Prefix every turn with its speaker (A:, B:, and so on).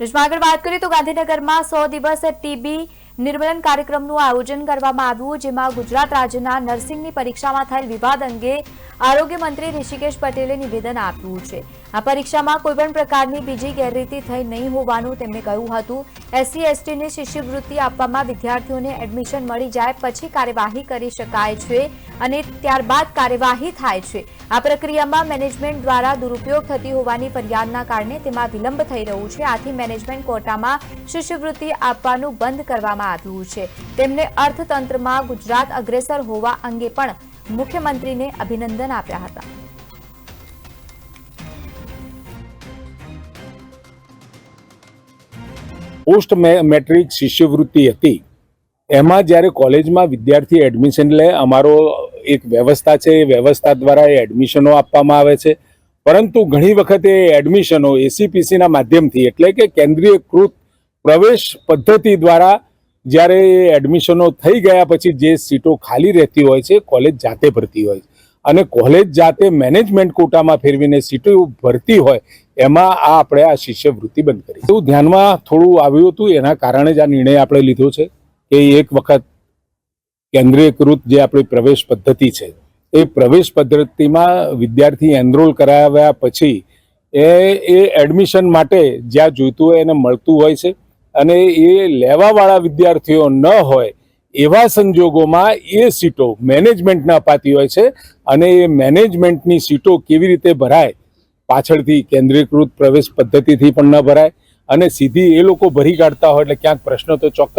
A: આગળ વાત કરીએ તો ગાંધીનગરમાં 100 દિવસ ટીબી નિર્મૂલન કાર્યક્રમનું આયોજન કરવામાં આવ્યું, જેમાં ગુજરાત રાજ્યના નર્સિંગની પરીક્ષામાં થયેલ વિવાદ અંગે આરોગ્ય મંત્રી ઋષિકેશ પટેલે નિવેદન આપ્યું છે। આ પરીક્ષામાં કોઈપણ પ્રકારની બીજી ગેરરીતિ થઈ નહીં હોવાનું તેમણે કહ્યું હતું। એસસી એસટીની શિષ્યવૃત્તિ આપવામાં વિદ્યાર્થીઓને એડમિશન મળી જાય પછી કાર્યવાહી કરી શકાય છે અને ત્યારબાદ કાર્યવાહી થાય છે। આ પ્રક્રિયામાં મેનેજમેન્ટ દ્વારા દુરુપયોગ થતી હોવાની ફરિયાદના કારણે તેમાં વિલંબ થઈ રહ્યું છે। આથી મેનેજમેન્ટ કોટામાં શિષ્યવૃત્તિ આપવાનું બંધ કરવામાં આવ્યું છે। તેમણે અર્થતંત્રમાં ગુજરાત અગ્રેસર હોવા અંગે પણ મુખ્યમંત્રીને અભિનંદન આપ્યા હતા।
B: પોસ્ટ મેટ્રિક શિષ્યવૃત્તિ હતી એમાં જ્યારે કોલેજમાં વિદ્યાર્થી એડમિશન લે અમારો એક વ્યવસ્થા છે, એ વ્યવસ્થા દ્વારા એ એડમિશનો આપવામાં આવે છે। પરંતુ ઘણી વખતે એડમિશનો એસીપીસીના માધ્યમથી એટલે કે કેન્દ્રીયકૃત પ્રવેશ પદ્ધતિ દ્વારા જ્યારે એડમિશનો થઈ ગયા પછી જે સીટો ખાલી રહેતી હોય છે કોલેજ જાતે ભરતી હોય છે અને કોલેજ જાતે મેનેજમેન્ટ કોટામાં ફેરવીને સીટો ભરતી હોય એમાં આપણે આ શિષ્યવૃત્તિ બંધ કરી। એવું ધ્યાનમાં થોડું આવ્યું હતું, એના કારણે જ આ નિર્ણય આપણે લીધો છે કે એક વખત કેન્દ્રીયકૃત જે આપણી પ્રવેશ પદ્ધતિ છે એ પ્રવેશ પદ્ધતિમાં વિદ્યાર્થી એનરોલ કરાવ્યા પછી એ એડમિશન માટે જ્યાં જોઈતું હોય એને મળતું હોય છે અને એ લેવાવાળા વિદ્યાર્થીઓ ન હોય એવા સંજોગોમાં એ સીટો મેનેજમેન્ટને અપાતી હોય છે અને એ મેનેજમેન્ટની સીટો કેવી રીતે ભરાય, પાછળથી કેન્દ્રીયકૃત પ્રવેશ પદ્ધતિથી પણ ન ભરાય અને સીધી એ લોકો ભરી કાઢતા હોય એટલે ક્યાંક પ્રશ્ન તો ચોક્કસ